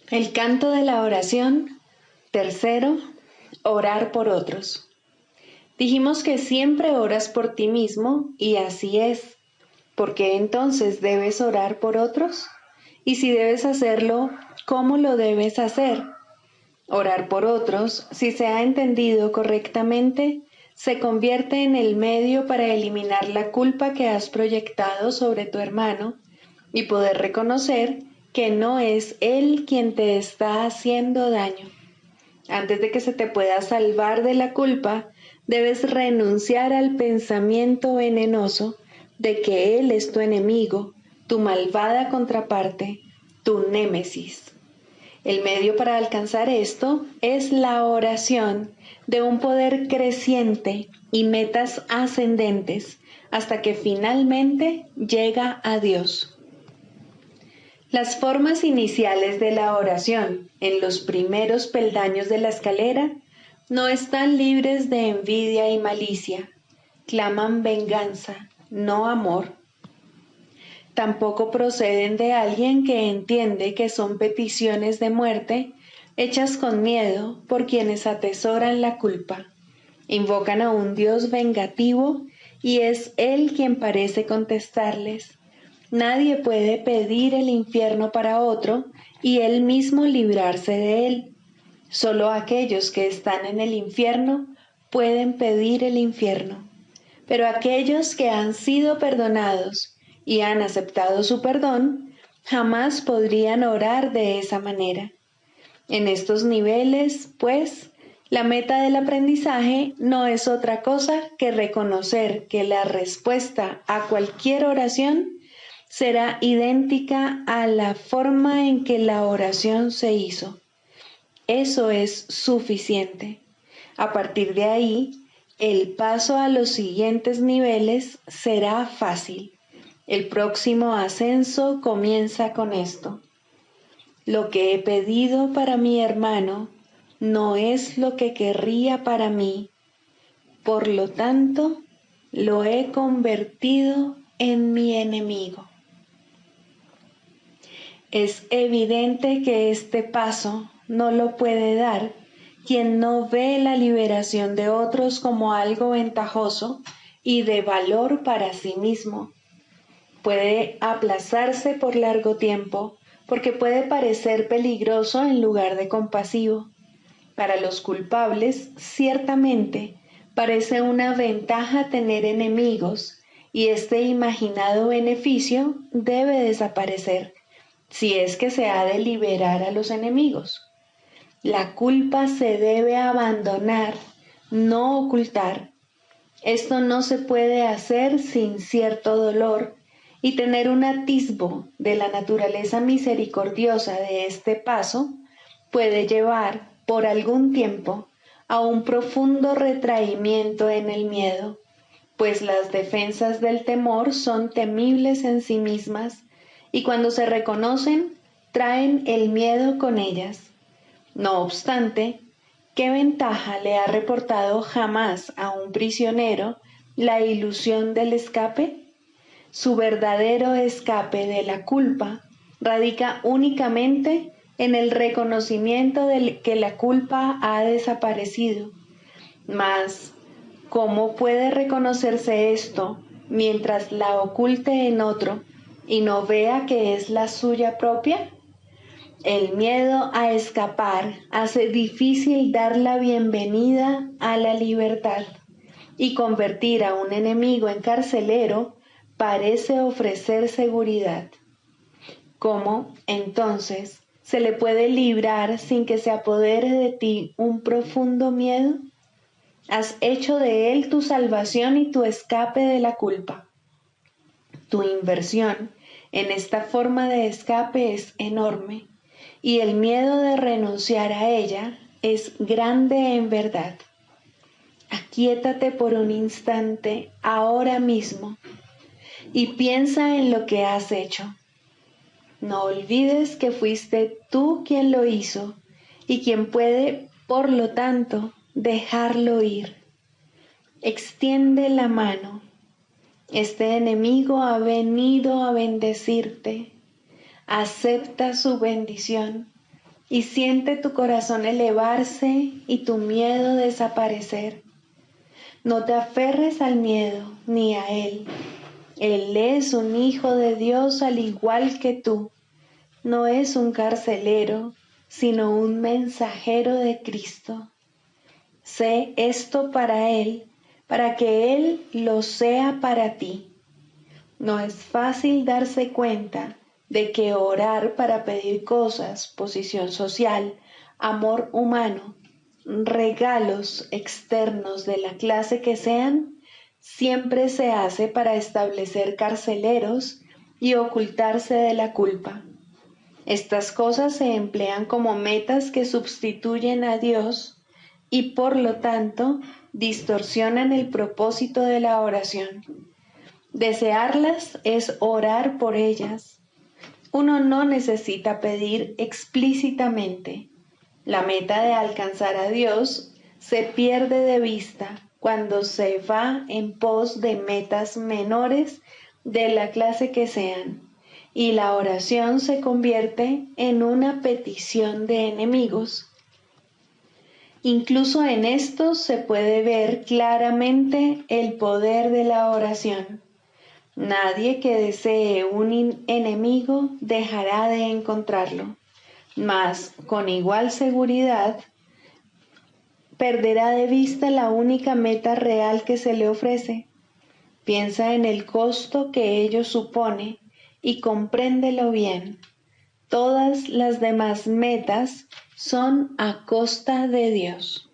[SPEAKER 1] El canto de la oración. Tercero, orar por otros. Dijimos que siempre oras por ti mismo y así es. ¿Por qué entonces debes orar por otros? Y si debes hacerlo, ¿cómo lo debes hacer? Orar por otros, si se ha entendido correctamente, se convierte en el medio para eliminar la culpa que has proyectado sobre tu hermano y poder reconocer que no es él quien te está haciendo daño. Antes de que se te pueda salvar de la culpa, debes renunciar al pensamiento venenoso de que él es tu enemigo, tu malvada contraparte, tu némesis. El medio para alcanzar esto es la oración de un poder creciente y metas ascendentes hasta que finalmente llega a Dios. Las formas iniciales de la oración en los primeros peldaños de la escalera no están libres de envidia y malicia, claman venganza, no amor. Tampoco proceden de alguien que entiende que son peticiones de muerte hechas con miedo por quienes atesoran la culpa. Invocan a un Dios vengativo y es Él quien parece contestarles. Nadie puede pedir el infierno para otro y él mismo librarse de él. Solo aquellos que están en el infierno pueden pedir el infierno. Pero aquellos que han sido perdonados y han aceptado su perdón, jamás podrían orar de esa manera. En estos niveles, pues, La meta del aprendizaje no es otra cosa que reconocer que la respuesta a cualquier oración será idéntica a la forma en que la oración se hizo. Eso es suficiente. A partir de ahí, el paso a los siguientes niveles será fácil. El próximo ascenso comienza con esto. Lo que he pedido para mi hermano no es lo que querría para mí. Por lo tanto, lo he convertido en mi enemigo. Es evidente que este paso no lo puede dar quien no ve la liberación de otros como algo ventajoso y de valor para sí mismo. Puede aplazarse por largo tiempo porque puede parecer peligroso en lugar de compasivo. Para los culpables, ciertamente, parece una ventaja tener enemigos y este imaginado beneficio debe desaparecer si es que se ha de liberar a los enemigos. La culpa se debe abandonar, no ocultar. Esto no se puede hacer sin cierto dolor y tener un atisbo de la naturaleza misericordiosa de este paso puede llevar por algún tiempo a un profundo retraimiento en el miedo, pues las defensas del temor son temibles en sí mismas y cuando se reconocen traen el miedo con ellas. No obstante, ¿qué ventaja le ha reportado jamás a un prisionero la ilusión del escape? Su verdadero escape de la culpa radica únicamente en el reconocimiento de que la culpa ha desaparecido. Mas, ¿cómo puede reconocerse esto mientras la oculte en otro y no vea que es la suya propia? El miedo a escapar hace difícil dar la bienvenida a la libertad y convertir a un enemigo en carcelero parece ofrecer seguridad. ¿Cómo, entonces, se le puede librar sin que se apodere de ti un profundo miedo? Has hecho de él tu salvación y tu escape de la culpa. Tu inversión en esta forma de escape es enorme y el miedo de renunciar a ella es grande en verdad. Aquíétate por un instante ahora mismo y piensa en lo que has hecho. No olvides que fuiste tú quien lo hizo y quien puede, por lo tanto, dejarlo ir. Extiende la mano. Este enemigo ha venido a bendecirte. Acepta su bendición y siente tu corazón elevarse y tu miedo desaparecer. No te aferres al miedo ni a él. Él es un hijo de Dios al igual que tú. No es un carcelero, sino un mensajero de Cristo. Sé esto para él, para que él lo sea para ti. No es fácil darse cuenta de que orar para pedir cosas, posición social, amor humano, regalos externos de la clase que sean, siempre se hace para establecer carceleros y ocultarse de la culpa. Estas cosas se emplean como metas que sustituyen a Dios y por lo tanto distorsionan el propósito de la oración. Desearlas es orar por ellas. Uno no necesita pedir explícitamente. La meta de alcanzar a Dios se pierde de vista cuando se va en pos de metas menores de la clase que sean, y la oración se convierte en una petición de enemigos. Incluso en esto se puede ver claramente el poder de la oración. Nadie que desee un enemigo dejará de encontrarlo, mas con igual seguridad perderá de vista la única meta real que se le ofrece. Piensa en el costo que ello supone y compréndelo bien. Todas las demás metas son a costa de Dios.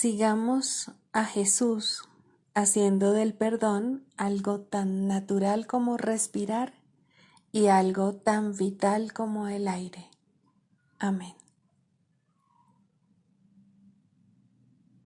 [SPEAKER 1] Sigamos a Jesús haciendo del perdón algo tan natural como respirar y algo tan vital como el aire. Amén.